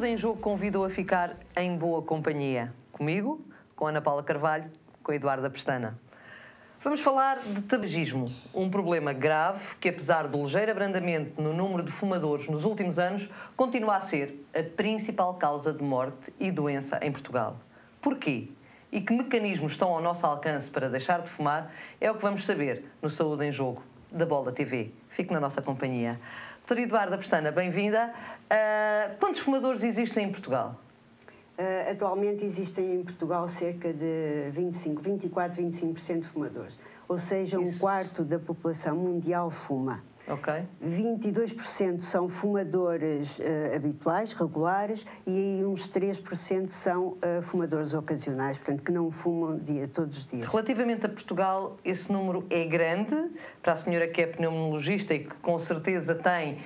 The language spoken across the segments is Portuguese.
Saúde em Jogo convidou a ficar em boa companhia. Comigo, com Ana Paula Carvalho, com Eduarda Pestana. Vamos falar de tabagismo, um problema grave que, apesar do ligeiro abrandamento no número de fumadores nos últimos anos, continua a ser a principal causa de morte e doença em Portugal. Porquê? E que mecanismos estão ao nosso alcance para deixar de fumar é o que vamos saber no Saúde em Jogo, da Bola TV. Fique na nossa companhia. Doutora Eduarda Pestana, bem-vinda. Quantos fumadores existem em Portugal? Atualmente existem em Portugal cerca de 25% de fumadores, ou seja, um quarto da população mundial fuma. Ok. 22% são fumadores habituais, regulares, e aí uns 3% são fumadores ocasionais, portanto, que não fumam todos os dias. Relativamente a Portugal, esse número é grande. Para a senhora que é pneumologista e que com certeza tem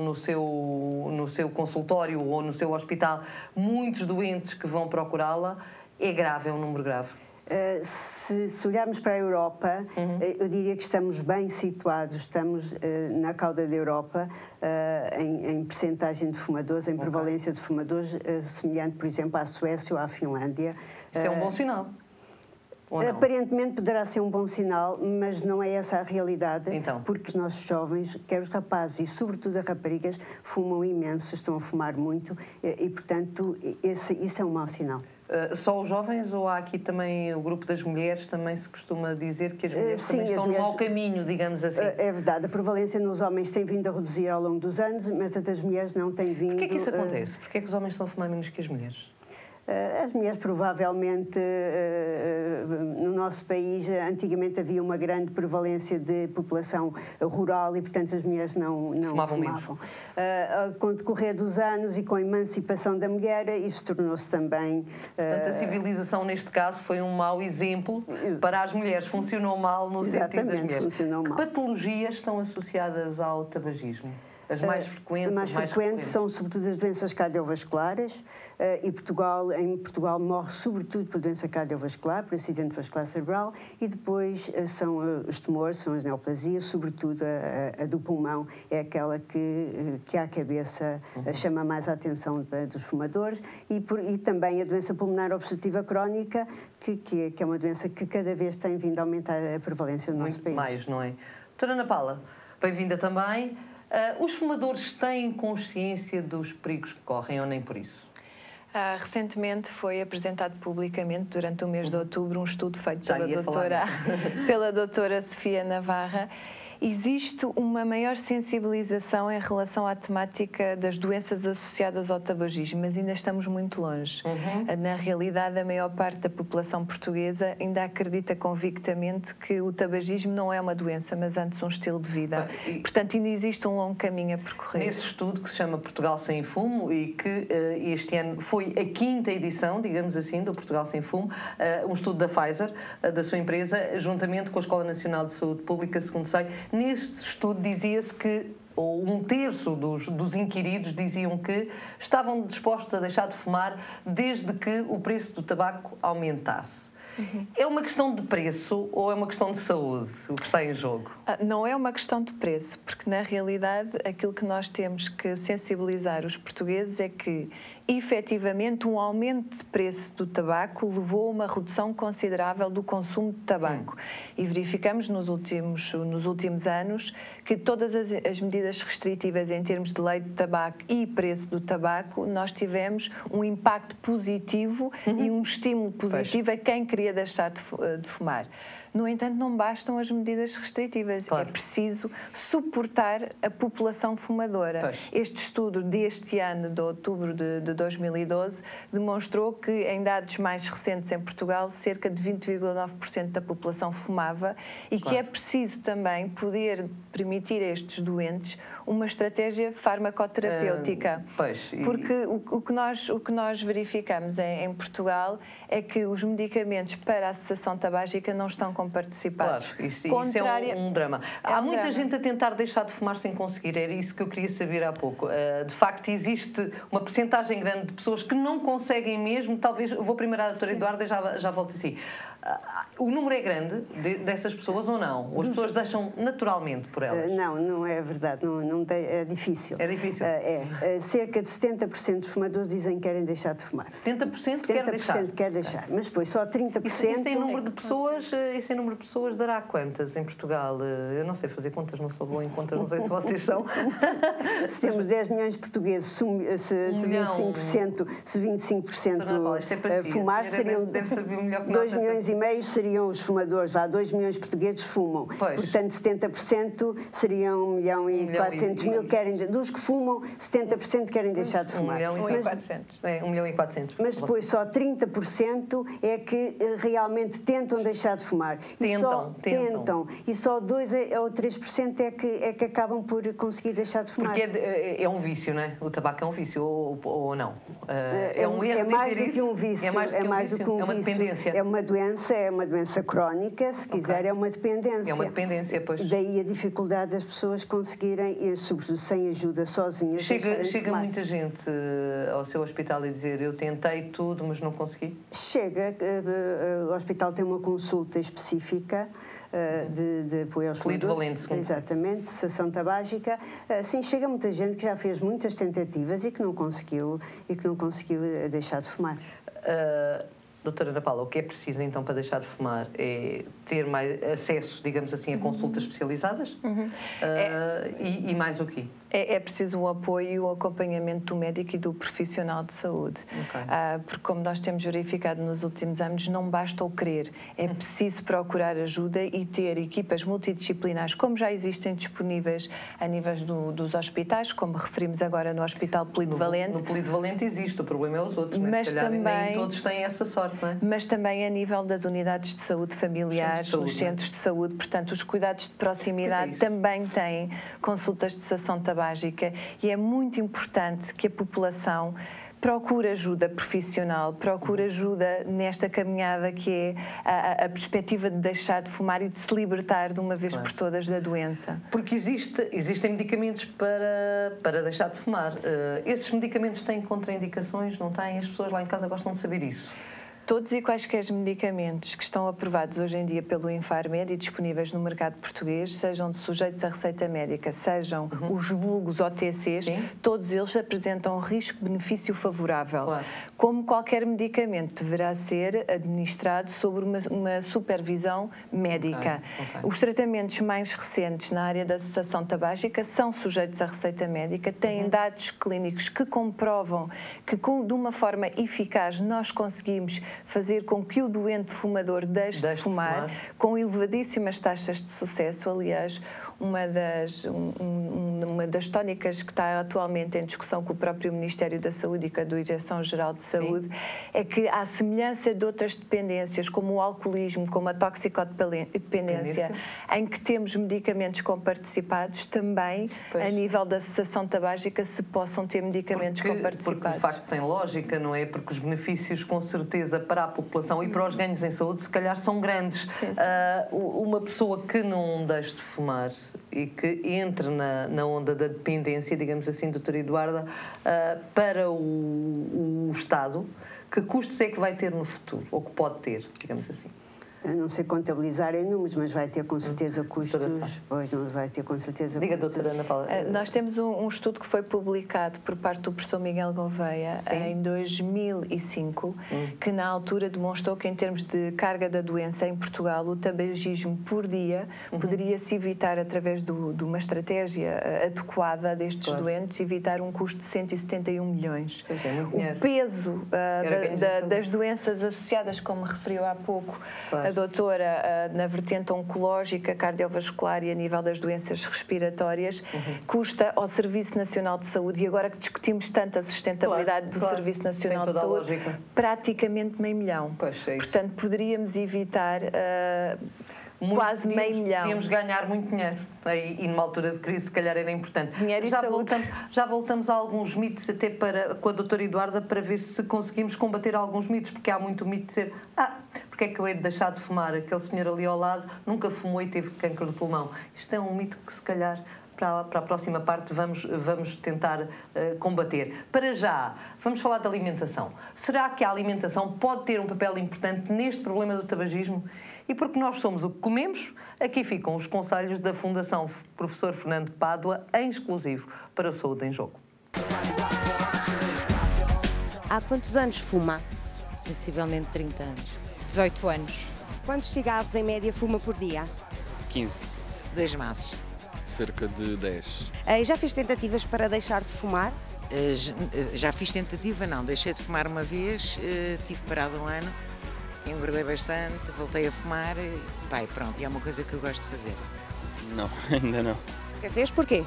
no seu consultório ou no seu hospital muitos doentes que vão procurá-la, é grave, é um número grave. Se olharmos para a Europa, eu diria que estamos bem situados, estamos na cauda da Europa em percentagem de fumadores, em prevalência de fumadores, semelhante, por exemplo, à Suécia ou à Finlândia. Isso é um bom sinal. Aparentemente poderá ser um bom sinal, mas não é essa a realidade, então, porque os nossos jovens, quer os rapazes e sobretudo as raparigas, fumam imenso, estão a fumar muito e portanto, isso é um mau sinal. Só os jovens ou há aqui também o grupo das mulheres? Também se costuma dizer que as mulheres também estão no mau caminho, digamos assim. É verdade, a prevalência nos homens tem vindo a reduzir ao longo dos anos, mas a das mulheres não tem vindo... Porquê é que isso acontece? Porquê é que os homens estão a fumar menos que as mulheres? As mulheres provavelmente, no nosso país, antigamente havia uma grande prevalência de população rural e, portanto, as mulheres não fumavam. Com o decorrer dos anos e com a emancipação da mulher, isso tornou-se também... Portanto, a civilização, neste caso, foi um mau exemplo para as mulheres. Funcionou mal no sentido das mulheres. Funcionou mal. Que patologias estão associadas ao tabagismo? As mais frequentes? As mais frequentes são, sobretudo, as doenças cardiovasculares e em Portugal morre, sobretudo, por doença cardiovascular, por acidente vascular cerebral, e depois são os tumores, são as neoplasias, sobretudo a do pulmão, é aquela que à cabeça chama mais a atenção dos fumadores, e também a doença pulmonar obstrutiva crónica, que é uma doença que cada vez tem vindo a aumentar a prevalência no nosso país. Muito mais, não é? Doutora Ana Paula, bem-vinda também. Os fumadores têm consciência dos perigos que correm ou nem por isso? Recentemente foi apresentado publicamente, durante o mês de outubro, um estudo feito pela doutora Sofia Navarra. Existe uma maior sensibilização em relação à temática das doenças associadas ao tabagismo, mas ainda estamos muito longe. Na realidade, a maior parte da população portuguesa ainda acredita convictamente que o tabagismo não é uma doença, mas antes um estilo de vida. Portanto, ainda existe um longo caminho a percorrer. Nesse estudo que se chama Portugal Sem Fumo e que este ano foi a 5ª edição, digamos assim, do Portugal Sem Fumo, um estudo da Pfizer, da sua empresa, juntamente com a Escola Nacional de Saúde Pública, segundo sei. Neste estudo dizia-se que 1/3 dos inquiridos diziam que estavam dispostos a deixar de fumar desde que o preço do tabaco aumentasse. É uma questão de preço ou é uma questão de saúde o que está em jogo? Não é uma questão de preço, porque na realidade aquilo que nós temos que sensibilizar os portugueses é que efetivamente um aumento de preço do tabaco levou a uma redução considerável do consumo de tabaco. E verificamos nos últimos anos que todas as medidas restritivas em termos de lei de tabaco e preço do tabaco, nós tivemos um impacto positivo e um estímulo positivo a quem queria deixar de fumar. No entanto, não bastam as medidas restritivas. Claro. É preciso suportar a população fumadora. Pois. Este estudo deste ano, de outubro de 2012, demonstrou que, em dados mais recentes em Portugal, cerca de 20,9% da população fumava e que é preciso também poder permitir a estes doentes uma estratégia farmacoterapêutica. Porque o que nós verificamos em Portugal é que os medicamentos para a cessação tabágica não estão comparticipados. Claro, isso é um drama. Há muita gente a tentar deixar de fumar sem conseguir, era isso que eu queria saber há pouco. De facto, existe uma percentagem grande de pessoas que não conseguem mesmo, talvez, vou primeiro à doutora Eduarda e já volto assim. O número é grande dessas pessoas ou não? Ou as pessoas deixam naturalmente por elas? Não é verdade. É difícil. É difícil? Cerca de 70% dos fumadores dizem que querem deixar de fumar. 70% querem deixar? 70% quer deixar. Mas depois só 30%... Isso em número de pessoas dará quantas em Portugal? Eu não sei fazer contas, não sou boa em contas, não sei se vocês são. Se temos 10 milhões de portugueses, se 25%, fumar, seriam 2 milhões e meio seriam os fumadores. 2 milhões de portugueses fumam. Pois. Portanto, 70% seriam 1 milhão e 400 mil. Dos que fumam, 70% querem deixar de fumar. 1 milhão e 400. 1 milhão e 400. Mas depois só 30% é que realmente tentam deixar de fumar. Tentam. E só 2 ou 3% é que acabam por conseguir deixar de fumar. Porque é um vício, não é? O tabaco é um vício ou não? É um erro mais do que um vício. É mais do que um vício. É uma dependência. É uma doença crónica, se quiser, é uma dependência. É uma dependência, pois. Daí a dificuldade das pessoas conseguirem, sobretudo sem ajuda, sozinhas. Chega muita gente ao seu hospital e dizer: eu tentei tudo, mas não consegui? Chega. O hospital tem uma consulta específica de apoio aos fumadores. Exatamente, cessação tabágica. Sim, chega muita gente que já fez muitas tentativas e que não conseguiu deixar de fumar. Doutora Ana Paula, o que é preciso então para deixar de fumar é ter mais acesso, digamos assim, a consultas especializadas? E mais o quê? É preciso o apoio e o acompanhamento do médico e do profissional de saúde. Okay. Porque, como nós temos verificado nos últimos anos, não basta o querer. É preciso procurar ajuda e ter equipas multidisciplinares, como já existem disponíveis a níveis dos hospitais, como referimos agora no Hospital Polivalente. No Polivalente existe, o problema é os outros, mas se calhar nem todos têm essa sorte, não é? Mas também a nível das unidades de saúde familiares, nos centros de saúde, portanto, os cuidados de proximidade também têm consultas de cessação tabágica. E é muito importante que a população procure ajuda profissional, procure ajuda nesta caminhada que é a perspectiva de deixar de fumar e de se libertar de uma vez por todas da doença. Porque existem medicamentos para deixar de fumar. Esses medicamentos têm contraindicações, não têm? As pessoas lá em casa gostam de saber isso. Todos e quaisquer medicamentos que estão aprovados hoje em dia pelo Infarmed e disponíveis no mercado português, sejam sujeitos à receita médica, sejam os vulgos OTCs, todos eles apresentam um risco-benefício favorável. Claro. Como qualquer medicamento deverá ser administrado sobre uma supervisão médica. Okay. Os tratamentos mais recentes na área da cessação tabágica são sujeitos à receita médica, têm dados clínicos que comprovam que de uma forma eficaz nós conseguimos fazer com que o doente fumador deixe de fumar, com elevadíssimas taxas de sucesso. Aliás, uma das tónicas que está atualmente em discussão com o próprio Ministério da Saúde e com a Direção-Geral de Saúde é que, à semelhança de outras dependências, como o alcoolismo, como a toxicodependência, em que temos medicamentos comparticipados, também, a nível da cessação tabágica, se possam ter medicamentos comparticipados. Porque, de facto, tem lógica, não é? Porque os benefícios, com certeza, para a população e para os ganhos em saúde, se calhar são grandes. Sim. Uma pessoa que não deixe de fumar e que entre na onda da dependência, digamos assim, doutora Eduarda, para o Estado, que custos é que vai ter no futuro, ou que pode ter, digamos assim? Eu não sei contabilizar em números, mas vai ter com certeza custos. Pois não vai ter com certeza. Diga, doutora Ana Paula. Nós temos um estudo que foi publicado por parte do professor Miguel Gouveia em 2005, que na altura demonstrou que, em termos de carga da doença em Portugal, o tabagismo por dia poderia-se evitar, através de uma estratégia adequada destes doentes, evitar um custo de 171 milhões. O peso das doenças associadas, como referiu há pouco, a doutora, na vertente oncológica, cardiovascular e a nível das doenças respiratórias, custa ao Serviço Nacional de Saúde, e agora que discutimos tanto a sustentabilidade do Serviço Nacional de Saúde, praticamente $500 milhão. Portanto, poderíamos evitar quase $500 milhão. Podíamos ganhar muito dinheiro. E numa altura de crise, se calhar era importante. Dinheiro e saúde. Já voltamos a alguns mitos, até com a doutora Eduarda, para ver se conseguimos combater alguns mitos, porque há muito mito de dizer: porque é que eu hei de deixar de fumar? Aquele senhor ali ao lado nunca fumou e teve cancro de pulmão. Isto é um mito que, se calhar, para a próxima parte vamos tentar combater. Para já, vamos falar da alimentação. Será que a alimentação pode ter um papel importante neste problema do tabagismo? E porque nós somos o que comemos, aqui ficam os conselhos da Fundação Professor Fernando Pádua, em exclusivo para a Saúde em Jogo. Há quantos anos fuma? Sensivelmente 30 anos. 18 anos. Quantos cigarros em média fuma por dia? 15. 2 maços. Cerca de 10. Já fez tentativas para deixar de fumar? Já fiz tentativa, não. Deixei de fumar uma vez, tive parado um ano, engordei bastante, voltei a fumar, pronto, e é uma coisa que eu gosto de fazer. Não, ainda não. Já fez? Porquê?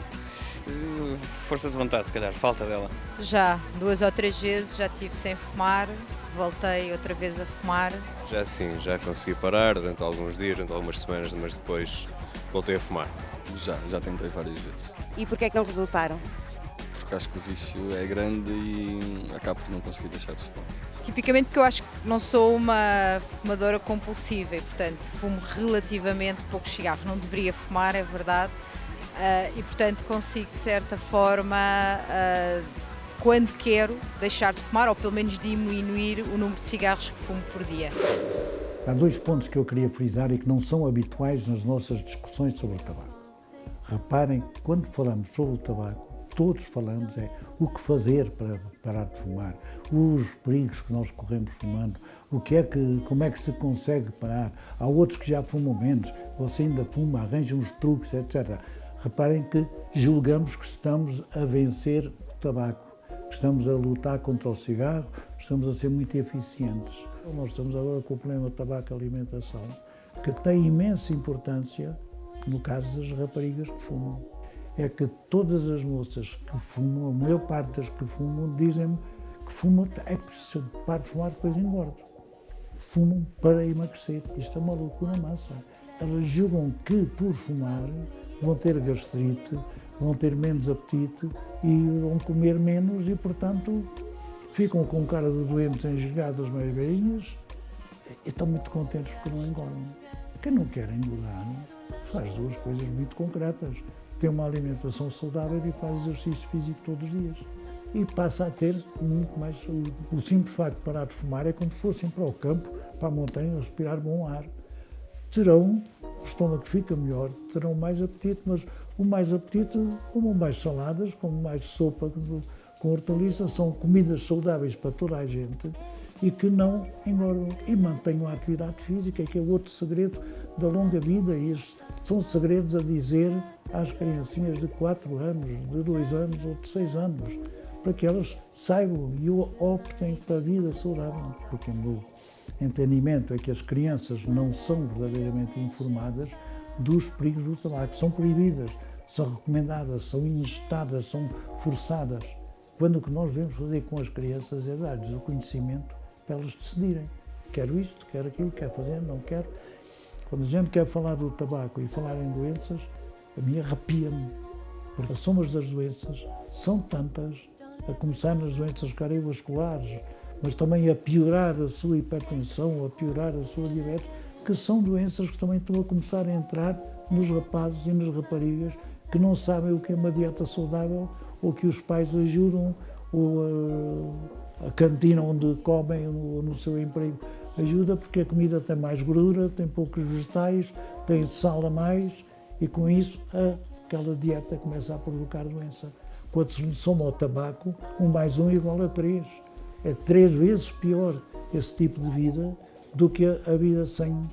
Força de vontade, se calhar, falta dela. Já 2 ou 3 vezes já estive sem fumar, voltei outra vez a fumar. Já sim, já consegui parar durante alguns dias, durante algumas semanas, mas depois voltei a fumar. Já tentei várias vezes. E porquê é que não resultaram? Porque acho que o vício é grande e acabo por não conseguir deixar de fumar. Tipicamente porque eu acho que não sou uma fumadora compulsiva e, portanto, fumo relativamente poucos cigarros. Não deveria fumar, é verdade, e, portanto, consigo, de certa forma, quando quero, deixar de fumar ou, pelo menos, diminuir o número de cigarros que fumo por dia. Há 2 pontos que eu queria frisar e que não são habituais nas nossas discussões sobre o tabaco. Reparem, quando falamos sobre o tabaco, todos falamos o que fazer para parar de fumar, os perigos que nós corremos fumando, como é que se consegue parar. Há outros que já fumam menos, você ainda fuma, arranja uns truques, etc. Reparem que julgamos que estamos a vencer o tabaco, que estamos a lutar contra o cigarro, estamos a ser muito eficientes. Nós estamos agora com o problema do tabaco e alimentação, que tem imensa importância no caso das raparigas que fumam. É que todas as moças que fumam, a maior parte das que fumam, dizem-me que fumam, se eu paro de fumar, depois engordo. Fumam para emagrecer. Isto é uma loucura massa. Elas julgam que, por fumar, vão ter gastrite, vão ter menos apetite e vão comer menos e, portanto, ficam com cara de doentes engelhadas mais velhinhas e estão muito contentes porque não engordam. Quem não quer engordar faz 2 coisas muito concretas. Tem uma alimentação saudável e faz exercício físico todos os dias. E passa a ter muito mais saúde. O simples facto de parar de fumar é como se fossem para o campo, para a montanha, respirar bom ar. Terão, o estômago fica melhor, terão mais apetite, mas o mais apetite, comam mais saladas, comam mais sopa com hortaliças, são comidas saudáveis para toda a gente e que não engordam. E mantenham a atividade física, que é outro segredo da longa vida. E são segredos a dizer às criancinhas de 4 anos, de 2 anos ou de 6 anos, para que elas saibam e optem pela vida saudável. Porque o meu entendimento é que as crianças não são verdadeiramente informadas dos perigos do tabaco. São proibidas, são recomendadas, são incitadas, são forçadas. Quando o que nós devemos fazer com as crianças é dar-lhes o conhecimento para elas decidirem. Quero isto, quero aquilo, quero fazer, não quero. Quando a gente quer falar do tabaco e falar em doenças, a mim arrepia-me, porque as somas das doenças são tantas, a começar nas doenças cardiovasculares, mas também a piorar a sua hipertensão, a piorar a sua diabetes, que são doenças que também estão a começar a entrar nos rapazes e nas raparigas que não sabem o que é uma dieta saudável, ou que os pais ajudam, ou a cantina onde comem no seu emprego ajuda, porque a comida tem mais gordura, tem poucos vegetais, tem sal a mais, e com isso aquela dieta começa a provocar doença. Quando se soma ao tabaco, 1 mais 1 igual a 3. É 3 vezes pior esse tipo de vida do que a vida sem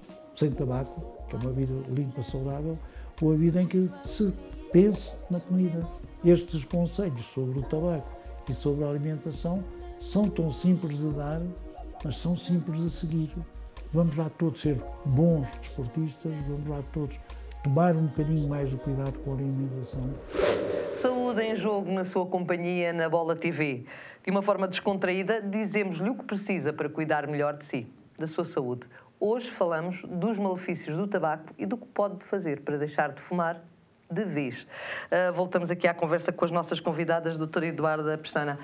tabaco, que é uma vida limpa, saudável, ou a vida em que se pense na comida. Estes conselhos sobre o tabaco e sobre a alimentação são tão simples de dar, mas são simples de seguir. Vamos lá todos ser bons desportistas, vamos lá todos tomar um bocadinho mais de cuidado com a alimentação. Saúde em Jogo na sua companhia na Bola TV. De uma forma descontraída, dizemos-lhe o que precisa para cuidar melhor de si, da sua saúde. Hoje falamos dos malefícios do tabaco e do que pode fazer para deixar de fumar de vez. Voltamos aqui à conversa com as nossas convidadas, doutora Eduarda Pestana.